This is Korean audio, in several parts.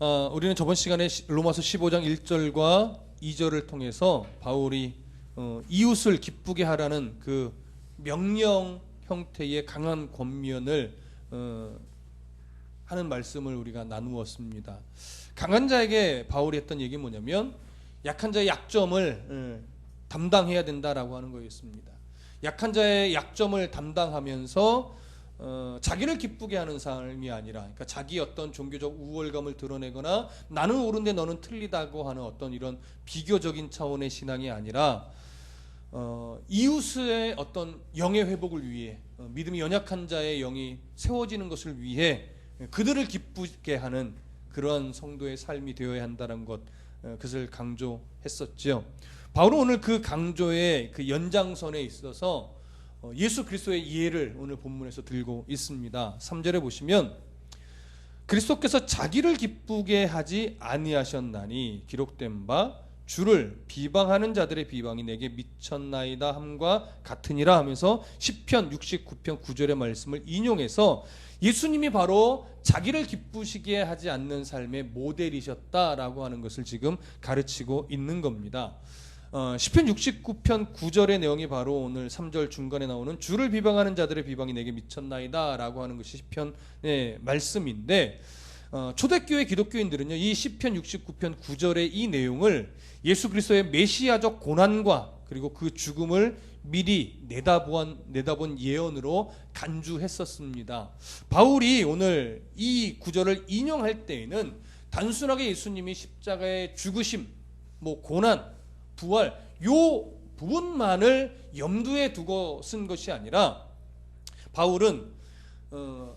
우리는 저번 시간에 로마서 15장 1절과 2절을 통해서 바울이 이웃을 기쁘게 하라는 그 명령 형태의 강한 권면을 하는 말씀을 우리가 나누었습니다. 강한 자에게 바울이 했던 얘기는 뭐냐면 약한 자의 약점을 담당해야 된다라고 하는 거였습니다. 약한 자의 약점을 담당하면서 자기를 기쁘게 하는 삶이 아니라, 그러니까 자기 어떤 종교적 우월감을 드러내거나 나는 옳은데 너는 틀리다고 하는 어떤 이런 비교적인 차원의 신앙이 아니라 이웃의 어떤 영의 회복을 위해, 믿음이 연약한 자의 영이 세워지는 것을 위해 그들을 기쁘게 하는 그런 성도의 삶이 되어야 한다는 것, 그것을 강조했었죠. 바울은 오늘 그 강조의 그 연장선에 있어서 예수 그리스도의 예를 오늘 본문에서 들고 있습니다. 3절에 보시면 그리스도께서 자기를 기쁘게 하지 아니하셨나니 기록된 바 주를 비방하는 자들의 비방이 내게 미쳤나이다 함과 같으니라 하면서 시편 69편 9절의 말씀을 인용해서 예수님이 바로 자기를 기쁘시게 하지 않는 삶의 모델이셨다라고 하는 것을 지금 가르치고 있는 겁니다. 시편 69편 9절의 내용이 바로 오늘 3절 중간에 나오는 주를 비방하는 자들의 비방이 내게 미쳤나이다 라고 하는 것이 시편의 말씀인데, 초대교회 기독교인들은요 이 시편 69편 9절의 이 내용을 예수 그리스도의 메시아적 고난과 그리고 그 죽음을 미리 내다본 예언으로 간주했었습니다. 바울이 오늘 이 구절을 인용할 때에는 단순하게 예수님이 십자가의 죽으심, 고난, 부활 요 부분만을 염두에 두고 쓴 것이 아니라 바울은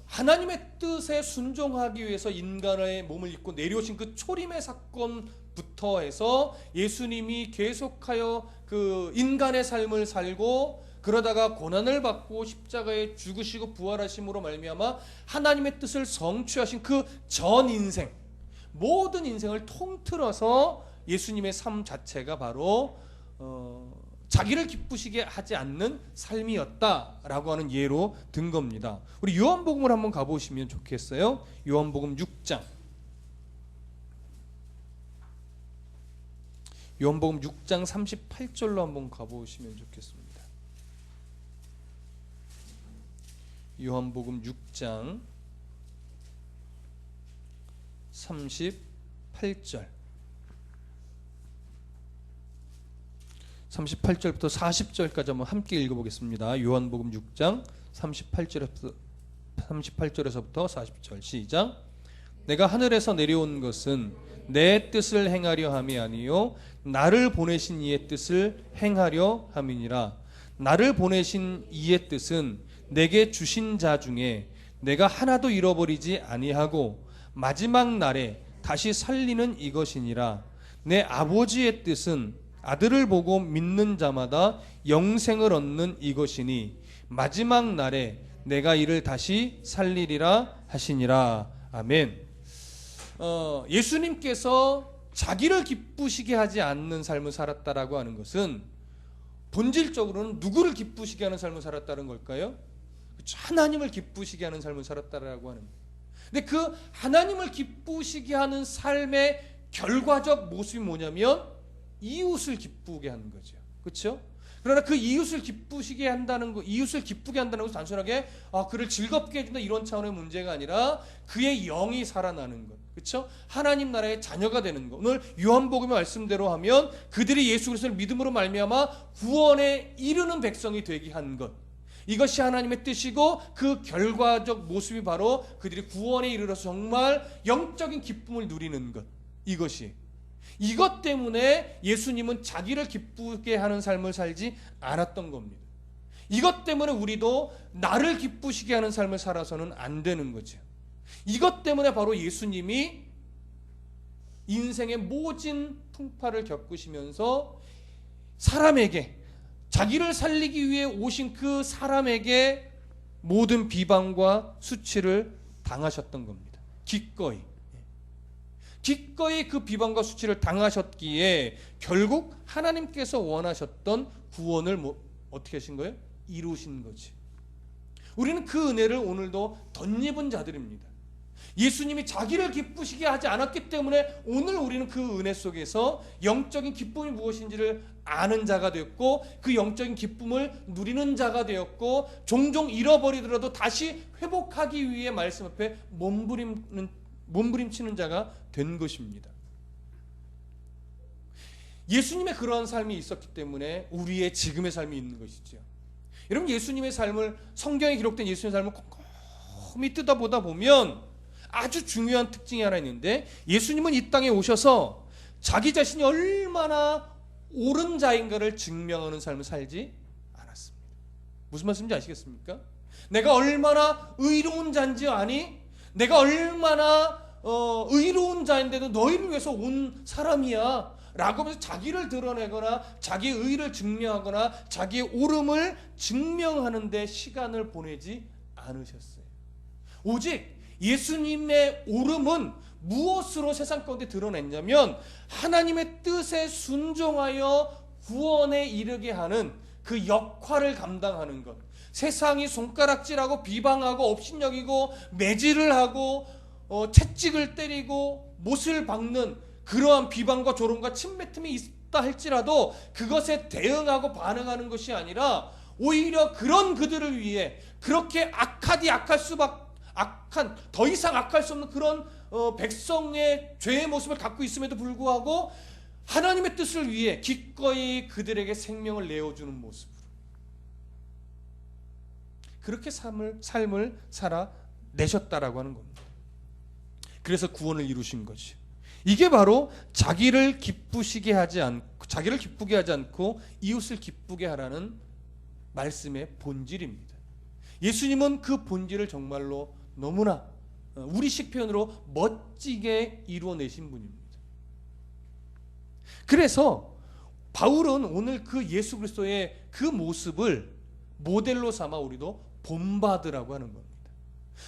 하나님의 뜻에 순종하기 위해서 인간의 몸을 입고 내려오신 그 초림의 사건부터 해서 예수님이 계속하여 그 인간의 삶을 살고 그러다가 고난을 받고 십자가에 죽으시고 부활하심으로 말미암아 하나님의 뜻을 성취하신 그 전 인생, 모든 인생을 통틀어서 예수님의 삶 자체가 바로 자기를 기쁘시게 하지 않는 삶이었다라고 하는 예로 든 겁니다. 우리 요한복음을 한번 가보시면 좋겠어요. 요한복음 6장. 요한복음 6장 38절로 한번 가보시면 좋겠습니다. 요한복음 6장 38절. 38절부터 40절까지 한번 함께 읽어보겠습니다. 요한복음 6장 38절에서부터 40절 시작. 내가 하늘에서 내려온 것은 내 뜻을 행하려 함이 아니요 나를 보내신 이의 뜻을 행하려 함이니라. 나를 보내신 이의 뜻은 내게 주신 자 중에 내가 하나도 잃어버리지 아니하고 마지막 날에 다시 살리는 이것이니라. 내 아버지의 뜻은 아들을 보고 믿는 자마다 영생을 얻는 이것이니 마지막 날에 내가 이를 다시 살리리라 하시니라. 아멘. 예수님께서 자기를 기쁘시게 하지 않는 삶을 살았다라고 하는 것은 본질적으로는 누구를 기쁘시게 하는 삶을 살았다는 걸까요? 하나님을 기쁘시게 하는 삶을 살았다라고 하는 거예요. 근데 그 하나님을 기쁘시게 하는 삶의 결과적 모습이 뭐냐면 이웃을 기쁘게 하는 거죠. 그렇죠? 그러나 그 이웃을 기쁘시게 한다는 거, 이웃을 기쁘게 한다는 것은 단순하게 그를 즐겁게 해준다 이런 차원의 문제가 아니라 그의 영이 살아나는 것. 그렇죠? 하나님 나라의 자녀가 되는 것. 오늘 요한복음의 말씀대로 하면 그들이 예수 그리스도를 믿음으로 말미암아 구원에 이르는 백성이 되게 한 것. 이것이 하나님의 뜻이고 그 결과적 모습이 바로 그들이 구원에 이르러서 정말 영적인 기쁨을 누리는 것. 이것 때문에 예수님은 자기를 기쁘게 하는 삶을 살지 않았던 겁니다. 이것 때문에 우리도 나를 기쁘시게 하는 삶을 살아서는 안 되는 거죠. 이것 때문에 바로 예수님이 인생의 모진 풍파를 겪으시면서 사람에게, 자기를 살리기 위해 오신 그 사람에게 모든 비방과 수치를 당하셨던 겁니다. 기꺼이 그 비방과 수치를 당하셨기에 결국 하나님께서 원하셨던 구원을 어떻게 하신 거예요? 이루신 거지. 우리는 그 은혜를 오늘도 덧입은 자들입니다. 예수님이 자기를 기쁘시게 하지 않았기 때문에 오늘 우리는 그 은혜 속에서 영적인 기쁨이 무엇인지를 아는 자가 되었고, 그 영적인 기쁨을 누리는 자가 되었고, 종종 잃어버리더라도 다시 회복하기 위해 말씀 앞에 몸부림치는 자가 된 것입니다. 예수님의 그러한 삶이 있었기 때문에 우리의 지금의 삶이 있는 것이죠. 여러분, 예수님의 삶을, 성경에 기록된 예수님의 삶을 꼼꼼히 뜯어보다 보면 아주 중요한 특징이 하나 있는데, 예수님은 이 땅에 오셔서 자기 자신이 얼마나 옳은 자인가를 증명하는 삶을 살지 않았습니다. 무슨 말씀인지 아시겠습니까? 내가 얼마나 의로운 자인지 아니? 내가 얼마나 의로운 자인데도 너희를 위해서 온 사람이야 라고 하면서 자기를 드러내거나 자기의 의를 증명하거나 자기의 옳음을 증명하는 데 시간을 보내지 않으셨어요. 오직 예수님의 옳음은 무엇으로 세상 가운데 드러냈냐면, 하나님의 뜻에 순종하여 구원에 이르게 하는 그 역할을 감당하는 것. 세상이 손가락질하고 비방하고 업신여기고 매질을 하고 채찍을 때리고 못을 박는 그러한 비방과 조롱과 침뱉음이 있다 할지라도 그것에 대응하고 반응하는 것이 아니라, 오히려 그런 그들을 위해, 그렇게 악한 더 이상 악할 수 없는 그런 백성의 죄의 모습을 갖고 있음에도 불구하고 하나님의 뜻을 위해 기꺼이 그들에게 생명을 내어주는 모습으로 그렇게 삶을 살아내셨다라고 하는 겁니다. 그래서 구원을 이루신 거죠. 이게 바로 자기를 기쁘게 하지 않고 이웃을 기쁘게 하라는 말씀의 본질입니다. 예수님은 그 본질을 정말로 너무나 우리식 표현으로 멋지게 이루어내신 분입니다. 그래서 바울은 오늘 그 예수 그리스도의 그 모습을 모델로 삼아 우리도 본받으라고 하는 겁니다.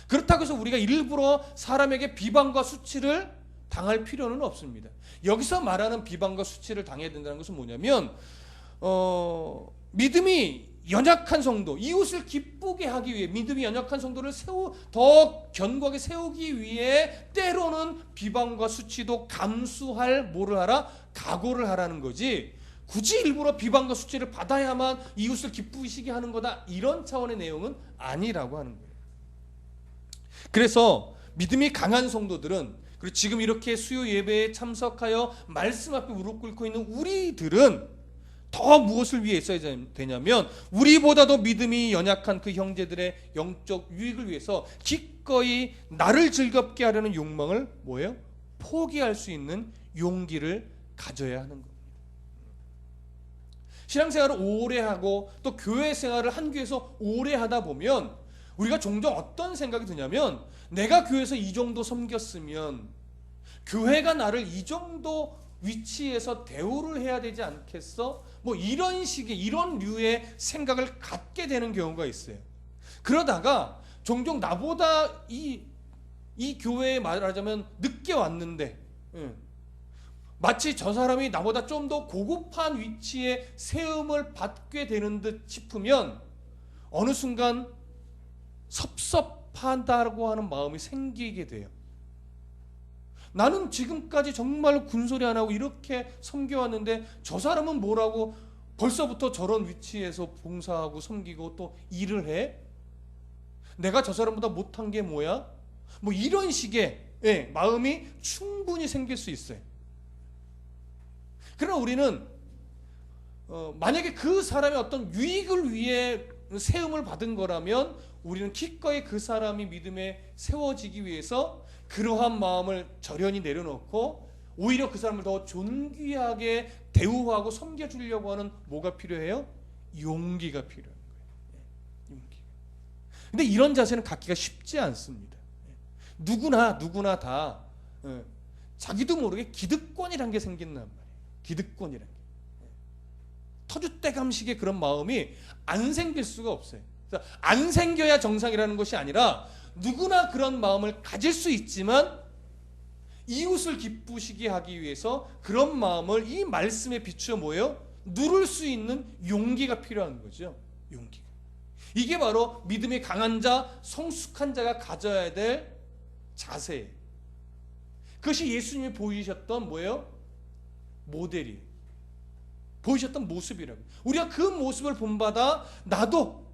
그렇다고 해서 우리가 일부러 사람에게 비방과 수치를 당할 필요는 없습니다. 여기서 말하는 비방과 수치를 당해야 된다는 것은 뭐냐면, 믿음이 연약한 성도, 이웃을 기쁘게 하기 위해, 믿음이 연약한 성도를 더 견고하게 세우기 위해 때로는 비방과 수치도 감수할 뭐를 하라? 각오를 하라는 거지, 굳이 일부러 비방과 수치를 받아야만 이웃을 기쁘시게 하는 거다, 이런 차원의 내용은 아니라고 하는 거예요. 그래서 믿음이 강한 성도들은, 그리고 지금 이렇게 수요 예배에 참석하여 말씀 앞에 무릎 꿇고 있는 우리들은 더 무엇을 위해 있어야 되냐면, 우리보다도 믿음이 연약한 그 형제들의 영적 유익을 위해서 기꺼이 나를 즐겁게 하려는 욕망을 뭐예요? 포기할 수 있는 용기를 가져야 하는 겁니다. 신앙생활을 오래 하고 또 교회 생활을 한 교회에서 오래 하다 보면 우리가 종종 어떤 생각이 드냐면, 내가 교회에서 이 정도 섬겼으면 교회가 나를 이 정도 위치에서 대우를 해야 되지 않겠어? 뭐 이런 식의, 이런 류의 생각을 갖게 되는 경우가 있어요. 그러다가 종종 나보다 이 교회에 말하자면 늦게 왔는데, 마치 저 사람이 나보다 좀 더 고급한 위치에 세움을 받게 되는 듯 싶으면 어느 순간 섭섭하다고 하는 마음이 생기게 돼요. 나는 지금까지 정말 군소리 안 하고 이렇게 섬겨왔는데 저 사람은 뭐라고 벌써부터 저런 위치에서 봉사하고 섬기고 또 일을 해? 내가 저 사람보다 못한 게 뭐야? 뭐 이런 식의 마음이 충분히 생길 수 있어요. 그러나 우리는 만약에 그 사람의 어떤 유익을 위해 세움을 받은 거라면 우리는 기꺼이 그 사람이 믿음에 세워지기 위해서 그러한 마음을 절연히 내려놓고 오히려 그 사람을 더 존귀하게 대우하고 섬겨주려고 하는 뭐가 필요해요? 용기가 필요한 거예요. 용기가. 근데 이런 자세는 갖기가 쉽지 않습니다. 누구나 다 자기도 모르게 기득권이란 게 생긴단 말이에요. 기득권이란 게. 터줏대감식의 그런 마음이 안 생길 수가 없어요. 안 생겨야 정상이라는 것이 아니라 누구나 그런 마음을 가질 수 있지만 이웃을 기쁘시게 하기 위해서 그런 마음을 이 말씀에 비추어 뭐예요? 누를 수 있는 용기가 필요한 거죠. 용기가. 이게 바로 믿음이 강한 자, 성숙한 자가 가져야 될 자세. 그것이 예수님이 보이셨던 뭐예요? 모델이에요. 보이셨던 모습이라고. 우리가 그 모습을 본받아 나도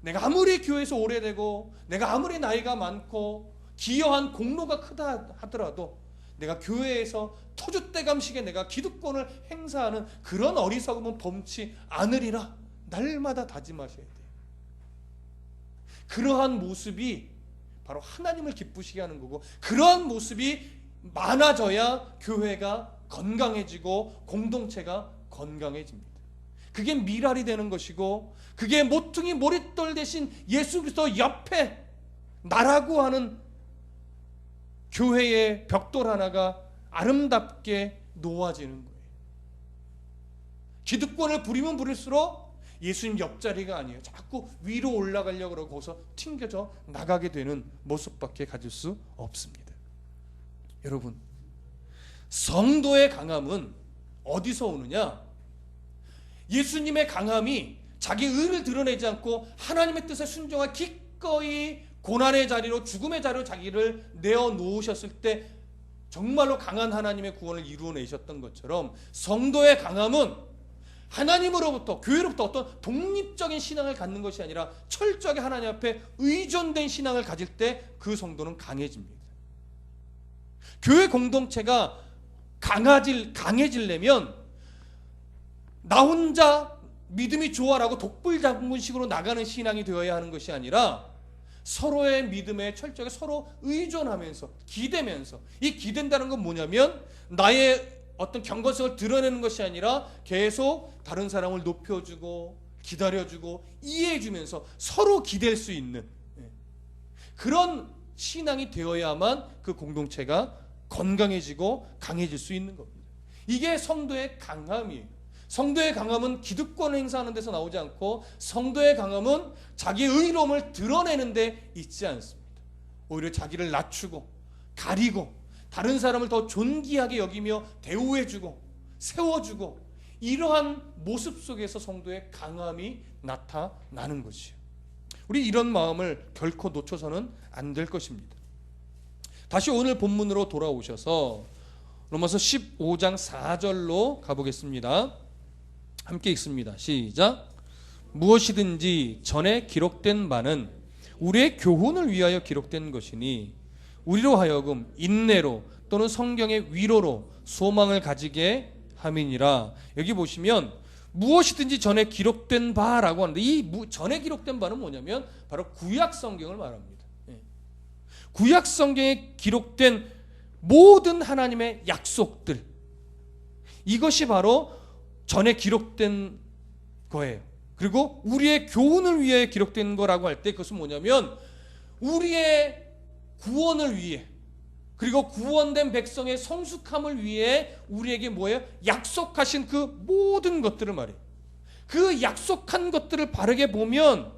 내가 아무리 교회에서 오래되고 내가 아무리 나이가 많고 기여한 공로가 크다 하더라도 내가 교회에서 터줏대감식에 내가 기득권을 행사하는 그런 어리석음은 범치 않으리라 날마다 다짐하셔야 돼요. 그러한 모습이 바로 하나님을 기쁘시게 하는 거고, 그러한 모습이 많아져야 교회가 건강해지고 공동체가 건강해집니다. 그게 미랄이 되는 것이고, 그게 모퉁이 모릿돌 대신 예수 그리스도 옆에 나라고 하는 교회의 벽돌 하나가 아름답게 놓아지는 거예요. 기득권을 부리면 부릴수록 예수님 옆자리가 아니에요. 자꾸 위로 올라가려고 그러고 거기서 튕겨져 나가게 되는 모습밖에 가질 수 없습니다. 여러분, 성도의 강함은 어디서 오느냐? 예수님의 강함이 자기 의를 드러내지 않고 하나님의 뜻에 순종한 기꺼이 고난의 자리로, 죽음의 자리로 자기를 내어놓으셨을 때 정말로 강한 하나님의 구원을 이루어내셨던 것처럼, 성도의 강함은 하나님으로부터, 교회로부터 어떤 독립적인 신앙을 갖는 것이 아니라 철저하게 하나님 앞에 의존된 신앙을 가질 때 그 성도는 강해집니다. 교회 공동체가 강해지려면 나 혼자 믿음이 좋아라고 독불장군식으로 나가는 신앙이 되어야 하는 것이 아니라 서로의 믿음에 철저하게 서로 의존하면서 기대면서, 이 기댄다는 건 뭐냐면 나의 어떤 경건성을 드러내는 것이 아니라 계속 다른 사람을 높여주고 기다려주고 이해해주면서 서로 기댈 수 있는 그런 신앙이 되어야만 그 공동체가 건강해지고 강해질 수 있는 겁니다. 이게 성도의 강함이에요. 성도의 강함은 기득권을 행사하는 데서 나오지 않고, 성도의 강함은 자기의 의로움을 드러내는 데 있지 않습니다. 오히려 자기를 낮추고 가리고 다른 사람을 더 존귀하게 여기며 대우해주고 세워주고, 이러한 모습 속에서 성도의 강함이 나타나는 것이에요. 우리 이런 마음을 결코 놓쳐서는 안 될 것입니다. 다시 오늘 본문으로 돌아오셔서 로마서 15장 4절로 가보겠습니다. 함께 읽습니다. 시작. 무엇이든지 전에 기록된 바는 우리의 교훈을 위하여 기록된 것이니 우리로 하여금 인내로 또는 성경의 위로로 소망을 가지게 함이니라. 여기 보시면 무엇이든지 전에 기록된 바라고 하는데, 이 전에 기록된 바는 뭐냐면 바로 구약 성경을 말합니다. 구약 성경에 기록된 모든 하나님의 약속들, 이것이 바로 전에 기록된 거예요. 그리고 우리의 교훈을 위해 기록된 거라고 할 때 그것은 뭐냐면 우리의 구원을 위해, 그리고 구원된 백성의 성숙함을 위해 우리에게 뭐예요? 약속하신 그 모든 것들을 말해요. 그 약속한 것들을 바르게 보면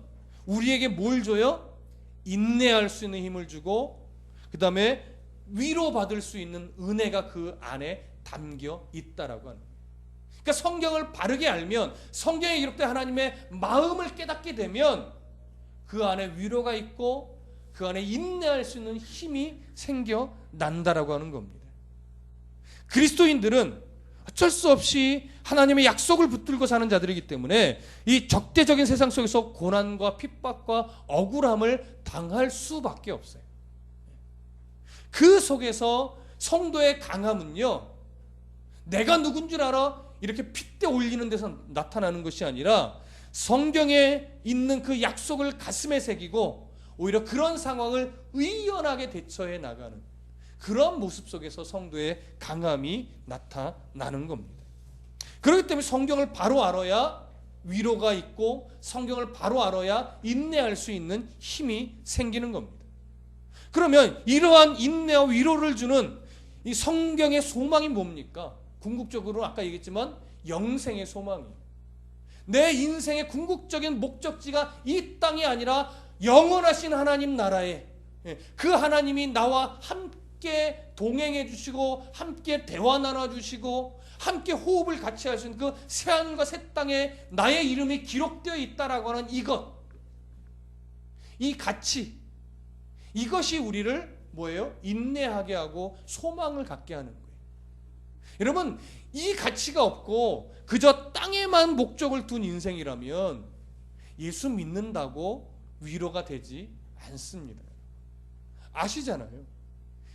우리에게 뭘 줘요? 인내할 수 있는 힘을 주고, 그 다음에 위로받을 수 있는 은혜가 그 안에 담겨 있다라고 하는 거예요. 그러니까 성경을 바르게 알면, 성경에 기록된 하나님의 마음을 깨닫게 되면 그 안에 위로가 있고 그 안에 인내할 수 있는 힘이 생겨난다라고 하는 겁니다. 그리스도인들은 어쩔 수 없이 하나님의 약속을 붙들고 사는 자들이기 때문에 이 적대적인 세상 속에서 고난과 핍박과 억울함을 당할 수밖에 없어요. 그 속에서 성도의 강함은요, 내가 누군 줄 알아? 이렇게 핏대 올리는 데서 나타나는 것이 아니라 성경에 있는 그 약속을 가슴에 새기고 오히려 그런 상황을 의연하게 대처해 나가는 그런 모습 속에서 성도의 강함이 나타나는 겁니다. 그렇기 때문에 성경을 바로 알아야 위로가 있고, 성경을 바로 알아야 인내할 수 있는 힘이 생기는 겁니다. 그러면 이러한 인내와 위로를 주는 이 성경의 소망이 뭡니까? 궁극적으로 아까 얘기했지만 영생의 소망이에요. 내 인생의 궁극적인 목적지가 이 땅이 아니라 영원하신 하나님 나라에, 그 하나님이 나와 함께 동행해 주시고 함께 대화 나눠 주시고 함께 호흡을 같이 할 수 있는 그 새하늘과 새 땅에 나의 이름이 기록되어 있다라고 하는 이것, 이 가치, 이것이 우리를 뭐예요? 인내하게 하고 소망을 갖게 하는 거예요. 여러분, 이 가치가 없고 그저 땅에만 목적을 둔 인생이라면 예수 믿는다고 위로가 되지 않습니다. 아시잖아요.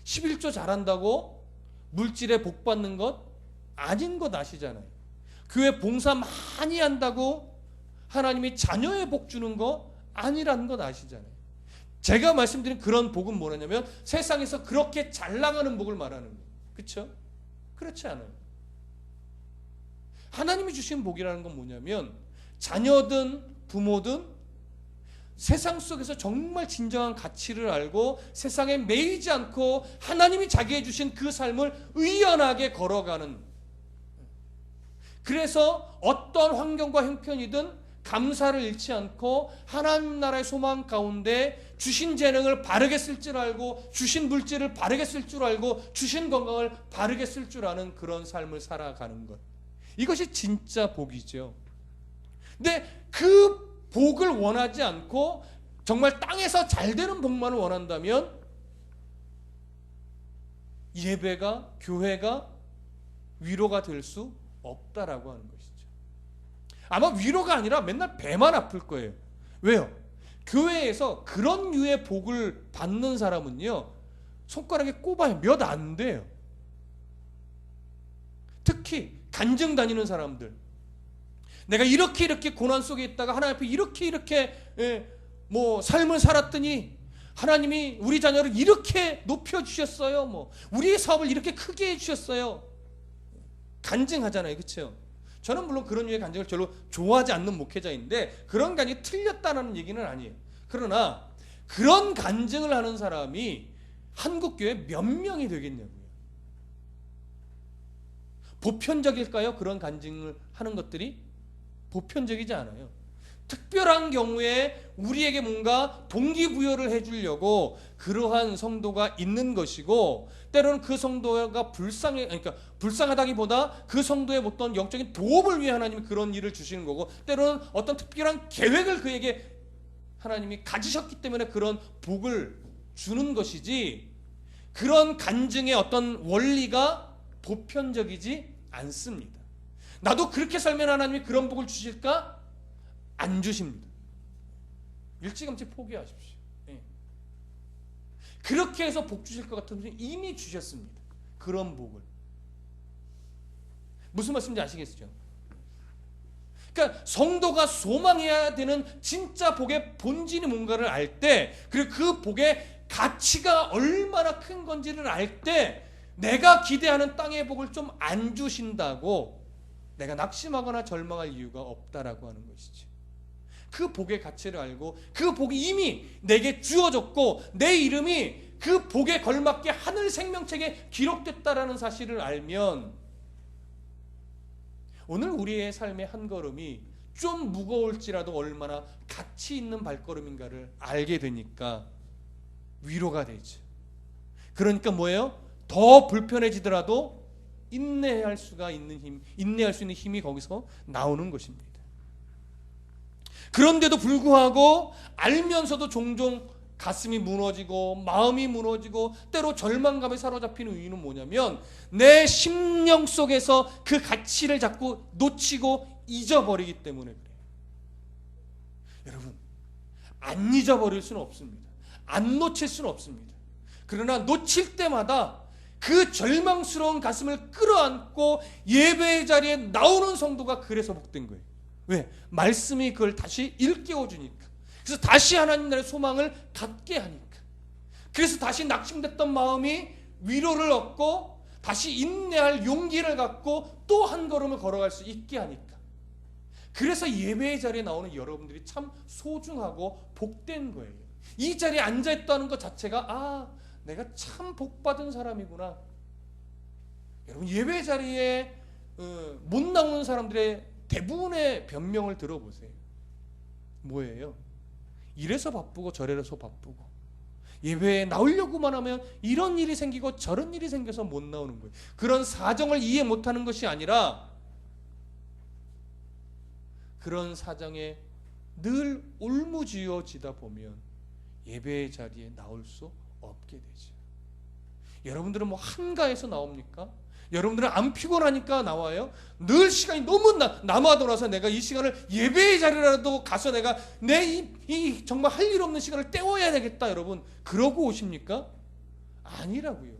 11조 잘한다고 물질에 복 받는 것 아닌 것 아시잖아요. 교회 봉사 많이 한다고 하나님이 자녀의 복 주는 거 아니라는 것 아시잖아요. 제가 말씀드린 그런 복은 뭐냐면 세상에서 그렇게 잘 나가는 복을 말하는 거예요. 그렇죠? 그렇지 않아요. 하나님이 주신 복이라는 건 뭐냐면 자녀든 부모든 세상 속에서 정말 진정한 가치를 알고 세상에 매이지 않고 하나님이 자기에 주신 그 삶을 의연하게 걸어가는, 그래서 어떤 환경과 형편이든 감사를 잃지 않고 하나님 나라의 소망 가운데 주신 재능을 바르게 쓸 줄 알고 주신 물질을 바르게 쓸 줄 알고 주신 건강을 바르게 쓸 줄 아는 그런 삶을 살아가는 것, 이것이 진짜 복이죠. 근데 그 복을 원하지 않고 정말 땅에서 잘 되는 복만을 원한다면 예배가, 교회가 위로가 될 수 없다라고 하는 것이죠. 아마 위로가 아니라 맨날 배만 아플 거예요. 왜요? 교회에서 그런 류의 복을 받는 사람은요, 손가락에 꼽아야 몇 안 돼요. 특히 간증 다니는 사람들, 내가 이렇게 고난 속에 있다가 하나님 앞에 이렇게 삶을 살았더니 하나님이 우리 자녀를 이렇게 높여주셨어요. 우리의 사업을 이렇게 크게 해주셨어요. 간증하잖아요. 그렇죠? 저는 물론 그런 류의 간증을 별로 좋아하지 않는 목회자인데 그런 간증이 틀렸다는 얘기는 아니에요. 그러나 그런 간증을 하는 사람이 한국교회 몇 명이 되겠냐고요. 보편적일까요? 그런 간증을 하는 것들이 보편적이지 않아요. 특별한 경우에 우리에게 뭔가 동기부여를 해주려고 그러한 성도가 있는 것이고, 때로는 그 성도가 불쌍하다기보다 그 성도의 어떤 영적인 도움을 위해 하나님이 그런 일을 주시는 거고, 때로는 어떤 특별한 계획을 그에게 하나님이 가지셨기 때문에 그런 복을 주는 것이지, 그런 간증의 어떤 원리가 보편적이지 않습니다. 나도 그렇게 살면 하나님이 그런 복을 주실까? 안 주십니다. 일찌감치 포기하십시오. 그렇게 해서 복 주실 것 같으면 이미 주셨습니다. 그런 복을. 무슨 말씀인지 아시겠죠? 그러니까 성도가 소망해야 되는 진짜 복의 본질이 뭔가를 알 때, 그리고 그 복의 가치가 얼마나 큰 건지를 알 때, 내가 기대하는 땅의 복을 좀 안 주신다고 내가 낙심하거나 절망할 이유가 없다라고 하는 것이죠. 그 복의 가치를 알고 그 복이 이미 내게 주어졌고 내 이름이 그 복에 걸맞게 하늘 생명책에 기록됐다라는 사실을 알면 오늘 우리의 삶의 한 걸음이 좀 무거울지라도 얼마나 가치 있는 발걸음인가를 알게 되니까 위로가 되죠. 그러니까 뭐예요? 더 불편해지더라도 인내할 수 있는 힘이 거기서 나오는 것입니다. 그런데도 불구하고 알면서도 종종 가슴이 무너지고 마음이 무너지고 때로 절망감에 사로잡히는 이유는 뭐냐면 내 심령 속에서 그 가치를 자꾸 놓치고 잊어버리기 때문에 그래요. 여러분, 안 잊어버릴 수는 없습니다. 안 놓칠 수는 없습니다. 그러나 놓칠 때마다 그 절망스러운 가슴을 끌어안고 예배의 자리에 나오는 성도가 그래서 복된 거예요. 왜? 말씀이 그걸 다시 일깨워 주니까. 그래서 다시 하나님 나라의 소망을 갖게 하니까. 그래서 다시 낙심됐던 마음이 위로를 얻고 다시 인내할 용기를 갖고 또 한 걸음을 걸어갈 수 있게 하니까. 그래서 예배의 자리에 나오는 여러분들이 참 소중하고 복된 거예요. 이 자리에 앉아있다는 것 자체가 내가 참 복받은 사람이구나. 여러분, 예배 자리에 못 나오는 사람들의 대부분의 변명을 들어보세요. 뭐예요? 이래서 바쁘고 저래서 바쁘고 예배에 나오려고만 하면 이런 일이 생기고 저런 일이 생겨서 못 나오는 거예요. 그런 사정을 이해 못하는 것이 아니라 그런 사정에 늘 울무지어지다 보면 예배의 자리에 나올 수 없게 되죠. 여러분들은 뭐 한가해서 나옵니까? 여러분들은 안 피곤하니까 나와요? 늘 시간이 너무 남아 돌아서 내가 이 시간을 예배의 자리라도 가서 내가 내 이 정말 할 일 없는 시간을 때워야 되겠다, 여러분. 그러고 오십니까? 아니라고요.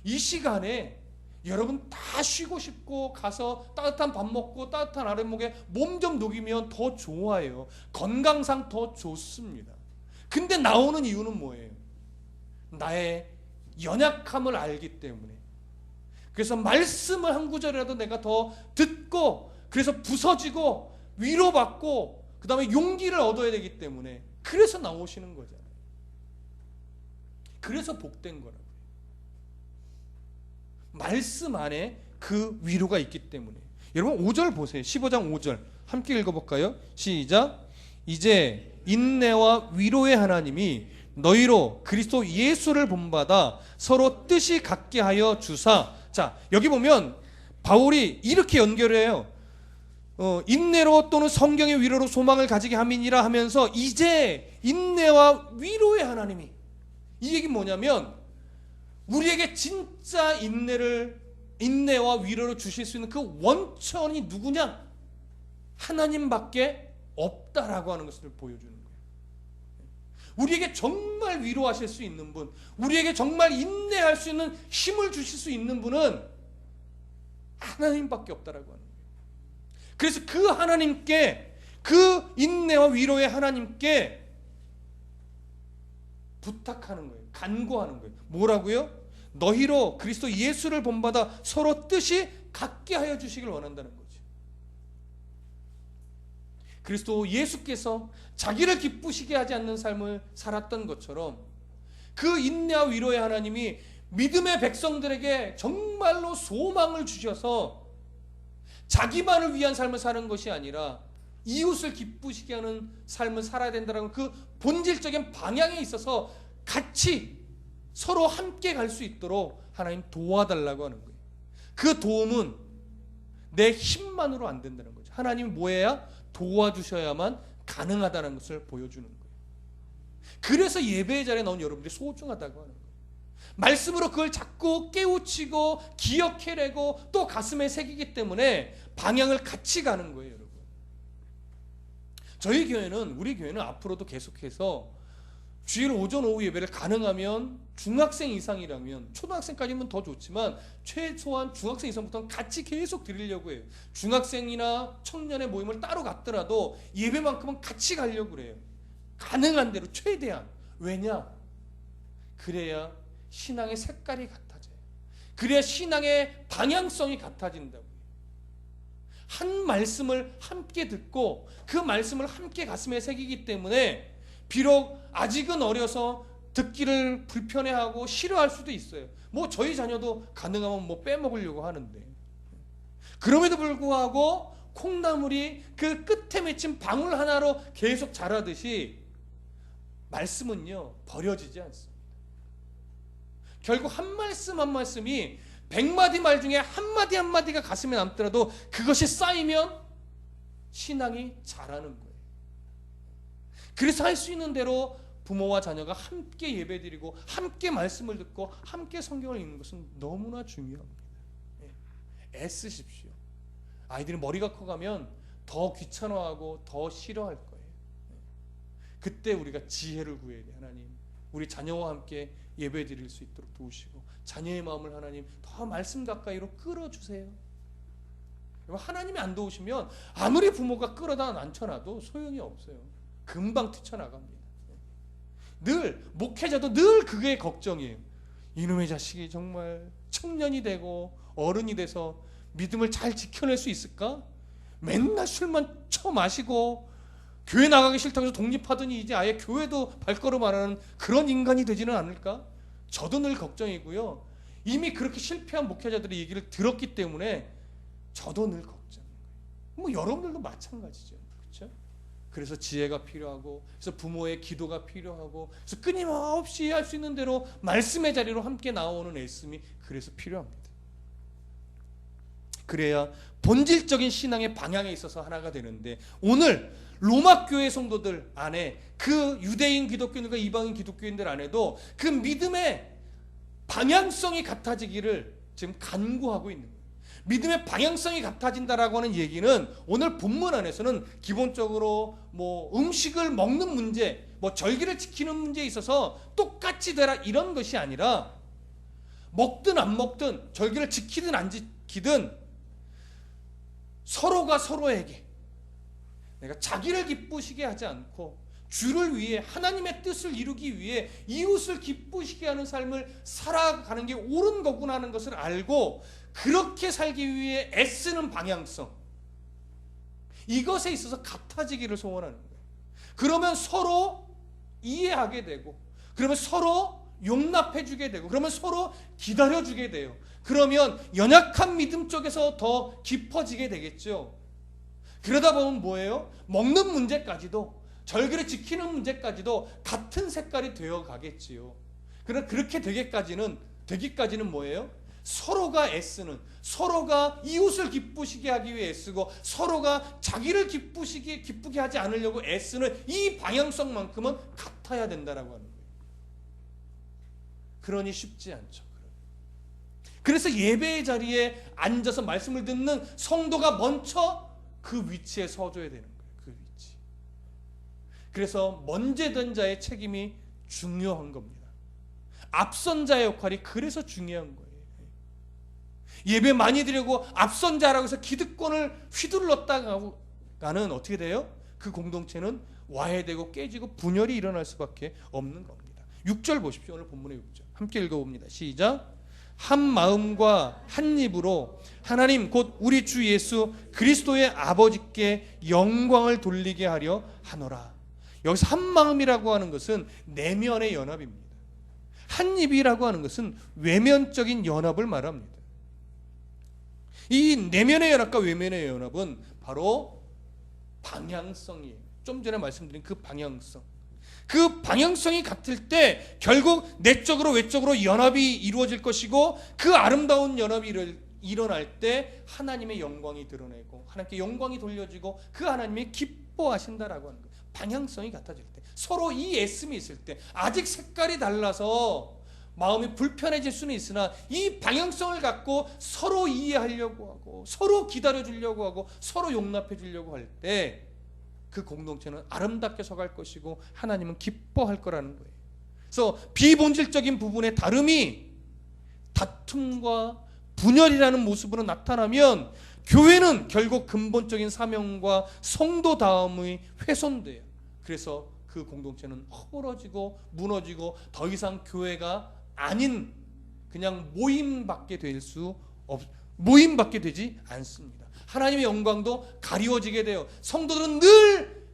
이 시간에 여러분 다 쉬고 싶고 가서 따뜻한 밥 먹고 따뜻한 아랫목에 몸 좀 녹이면 더 좋아요. 건강상 더 좋습니다. 근데 나오는 이유는 뭐예요? 나의 연약함을 알기 때문에. 그래서 말씀을 한 구절이라도 내가 더 듣고, 그래서 부서지고 위로받고 그 다음에 용기를 얻어야 되기 때문에 그래서 나오시는 거잖아요. 그래서 복된 거라고요. 말씀 안에 그 위로가 있기 때문에. 여러분 5절 보세요. 15장 5절 함께 읽어볼까요? 시작. 이제 인내와 위로의 하나님이 너희로 그리스도 예수를 본받아 서로 뜻이 같게 하여 주사. 자, 여기 보면 바울이 이렇게 연결해요. 인내로 또는 성경의 위로로 소망을 가지게 함이니라 하면서 이제 인내와 위로의 하나님이, 이 얘기는 뭐냐면 우리에게 진짜 인내와 위로를 주실 수 있는 그 원천이 누구냐? 하나님밖에 없다라고 하는 것을 보여주는 거예요. 우리에게 정말 위로하실 수 있는 분, 우리에게 정말 인내할 수 있는 힘을 주실 수 있는 분은 하나님밖에 없다라고 하는 거예요. 그래서 그 하나님께, 그 인내와 위로의 하나님께 부탁하는 거예요. 간구하는 거예요. 뭐라고요? 너희로 그리스도 예수를 본받아 서로 뜻이 같게 하여 주시길 원한다는 거죠. 그리스도 예수께서 자기를 기쁘시게 하지 않는 삶을 살았던 것처럼 그 인내와 위로의 하나님이 믿음의 백성들에게 정말로 소망을 주셔서 자기만을 위한 삶을 사는 것이 아니라 이웃을 기쁘시게 하는 삶을 살아야 된다는 그 본질적인 방향에 있어서 같이 서로 함께 갈 수 있도록 하나님 도와달라고 하는 거예요. 그 도움은 내 힘만으로 안 된다는 거죠. 하나님이 뭐 해야? 도와주셔야만 가능하다는 것을 보여주는 거예요. 그래서 예배의 자리에 나온 여러분들이 소중하다고 하는 거예요. 말씀으로 그걸 자꾸 깨우치고 기억해내고 또 가슴에 새기기 때문에 방향을 같이 가는 거예요, 여러분. 저희 교회는, 우리 교회는 앞으로도 계속해서 주일 오전 오후 예배를 가능하면 중학생 이상이라면, 초등학생까지면 더 좋지만 최소한 중학생 이상부터는 같이 계속 드리려고 해요. 중학생이나 청년의 모임을 따로 갖더라도 예배만큼은 같이 가려고 그래요. 가능한 대로 최대한. 왜냐? 그래야 신앙의 색깔이 같아져요. 그래야 신앙의 방향성이 같아진다고요. 한 말씀을 함께 듣고 그 말씀을 함께 가슴에 새기기 때문에 비록 아직은 어려서 듣기를 불편해하고 싫어할 수도 있어요. 뭐 저희 자녀도 가능하면 뭐 빼먹으려고 하는데, 그럼에도 불구하고 콩나물이 그 끝에 맺힌 방울 하나로 계속 자라듯이 말씀은요 버려지지 않습니다. 결국 한 말씀 한 말씀이 100마디 말 중에 한마디 한마디가 가슴에 남더라도 그것이 쌓이면 신앙이 자라는 거예요. 그래서 할 수 있는 대로 부모와 자녀가 함께 예배드리고 함께 말씀을 듣고 함께 성경을 읽는 것은 너무나 중요합니다. 애쓰십시오. 아이들이 머리가 커가면 더 귀찮아하고 더 싫어할 거예요. 그때 우리가 지혜를 구해야 돼요. 하나님, 우리 자녀와 함께 예배드릴 수 있도록 도우시고 자녀의 마음을 하나님 더 말씀 가까이로 끌어주세요. 하나님이 안 도우시면 아무리 부모가 끌어다 앉혀놔도 소용이 없어요. 금방 뛰쳐나갑니다. 늘 목회자도 늘 그게 걱정이에요. 이놈의 자식이 정말 청년이 되고 어른이 돼서 믿음을 잘 지켜낼 수 있을까? 맨날 술만 처마시고 교회 나가기 싫다고 해서 독립하더니 이제 아예 교회도 발걸음 안 하는 그런 인간이 되지는 않을까? 저도 늘 걱정이고요. 이미 그렇게 실패한 목회자들의 얘기를 들었기 때문에 저도 늘 걱정인 거예요. 뭐 여러분들도 마찬가지죠. 그렇죠? 그래서 지혜가 필요하고, 그래서 부모의 기도가 필요하고, 그래서 끊임없이 할 수 있는 대로 말씀의 자리로 함께 나오는 애씀이 그래서 필요합니다. 그래야 본질적인 신앙의 방향에 있어서 하나가 되는데, 오늘 로마 교회 성도들 안에 그 유대인 기독교인들과 이방인 기독교인들 안에도 그 믿음의 방향성이 같아지기를 지금 간구하고 있는 거예요. 믿음의 방향성이 같아진다라고 하는 얘기는 오늘 본문 안에서는 기본적으로 음식을 먹는 문제, 절기를 지키는 문제에 있어서 똑같이 되라 이런 것이 아니라 먹든 안 먹든 절기를 지키든 안 지키든 서로가 서로에게 내가 자기를 기쁘시게 하지 않고 주를 위해 하나님의 뜻을 이루기 위해 이웃을 기쁘시게 하는 삶을 살아가는 게 옳은 거구나 하는 것을 알고 그렇게 살기 위해 애쓰는 방향성, 이것에 있어서 같아지기를 소원하는 거예요. 그러면 서로 이해하게 되고, 그러면 서로 용납해주게 되고, 그러면 서로 기다려주게 돼요. 그러면 연약한 믿음 쪽에서 더 깊어지게 되겠죠. 그러다 보면 뭐예요? 먹는 문제까지도, 절기를 지키는 문제까지도 같은 색깔이 되어 가겠지요. 그러나 그렇게 되기까지는 뭐예요? 서로가 애쓰는, 서로가 이웃을 기쁘시게 하기 위해 애쓰고 서로가 자기를 기쁘게 하지 않으려고 애쓰는 이 방향성만큼은 같아야 된다라고 하는 거예요. 그러니 쉽지 않죠. 그래서 예배의 자리에 앉아서 말씀을 듣는 성도가 먼저 그 위치에 서줘야 되는 거예요. 그 위치. 그래서 먼저 된 자의 책임이 중요한 겁니다. 앞선 자의 역할이 그래서 중요한 거예요. 예배 많이 드리고 앞선 자라고 해서 기득권을 휘둘렀다가는 어떻게 돼요? 그 공동체는 와해되고 깨지고 분열이 일어날 수밖에 없는 겁니다. 6절 보십시오. 오늘 본문의 6절 함께 읽어봅니다. 시작. 한 마음과 한 입으로 하나님 곧 우리 주 예수 그리스도의 아버지께 영광을 돌리게 하려 하노라. 여기서 한 마음이라고 하는 것은 내면의 연합입니다. 한 입이라고 하는 것은 외면적인 연합을 말합니다. 이 내면의 연합과 외면의 연합은 바로 방향성이에요. 좀 전에 말씀드린 그 방향성. 그 방향성이 같을 때 결국 내적으로 외적으로 연합이 이루어질 것이고, 그 아름다운 연합이 일어날 때 하나님의 영광이 드러내고 하나님께 영광이 돌려지고 그 하나님이 기뻐하신다라고 하는 거예요. 방향성이 같아질 때, 서로 이 애씀이 있을 때, 아직 색깔이 달라서 마음이 불편해질 수는 있으나 이 방향성을 갖고 서로 이해하려고 하고 서로 기다려주려고 하고 서로 용납해 주려고 할 때 그 공동체는 아름답게 서갈 것이고 하나님은 기뻐할 거라는 거예요. 그래서 비본질적인 부분의 다름이 다툼과 분열이라는 모습으로 나타나면 교회는 결국 근본적인 사명과 성도다움이 훼손돼요. 그래서 그 공동체는 허물어지고 무너지고 더 이상 교회가 아닌 그냥 모임밖에 되지 않습니다. 하나님의 영광도 가리워지게 돼요. 성도들은 늘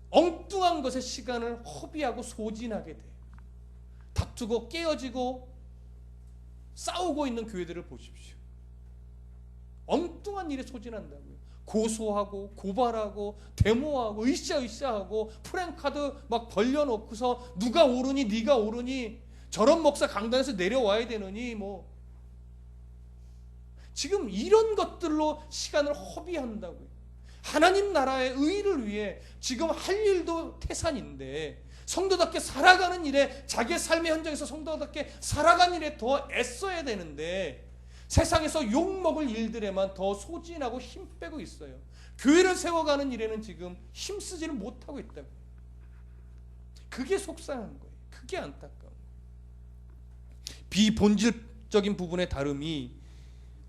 엉뚱한 것에 시간을 허비하고 소진하게 돼요. 다투고 깨어지고 싸우고 있는 교회들을 보십시오. 엉뚱한 일에 소진한다고요. 고소하고 고발하고 데모하고 으쌰으쌰하고 프랭카드 막 벌려놓고서 누가 옳으니 네가 옳으니 저런 목사 강단에서 내려와야 되느니 지금 이런 것들로 시간을 허비한다고요. 하나님 나라의 의를 위해 지금 할 일도 태산인데 성도답게 살아가는 일에, 자기의 삶의 현장에서 성도답게 살아가는 일에 더 애써야 되는데 세상에서 욕먹을 일들에만 더 소진하고 힘 빼고 있어요. 교회를 세워가는 일에는 지금 힘쓰지를 못하고 있다고요. 그게 속상한 거예요. 그게 안타까운 거예요. 비본질적인 부분의 다름이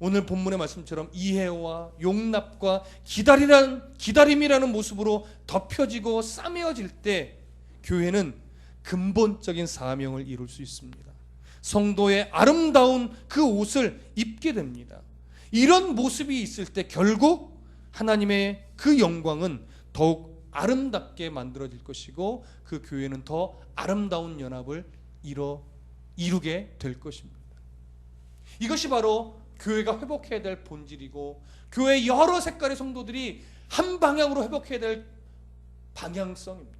오늘 본문의 말씀처럼 이해와 용납과 기다림이라는 모습으로 덮여지고 싸매어질 때 교회는 근본적인 사명을 이룰 수 있습니다. 성도의 아름다운 그 옷을 입게 됩니다. 이런 모습이 있을 때 결국 하나님의 그 영광은 더욱 아름답게 만들어질 것이고 그 교회는 더 아름다운 연합을 이루게 될 것입니다. 이것이 바로 교회가 회복해야 될 본질이고 교회의 여러 색깔의 성도들이 한 방향으로 회복해야 될 방향성입니다.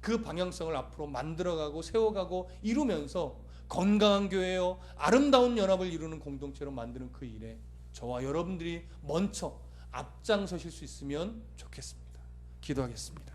그 방향성을 앞으로 만들어가고 세워가고 이루면서 건강한 교회요, 아름다운 연합을 이루는 공동체로 만드는 그 일에 저와 여러분들이 먼저 앞장서실 수 있으면 좋겠습니다. 기도하겠습니다.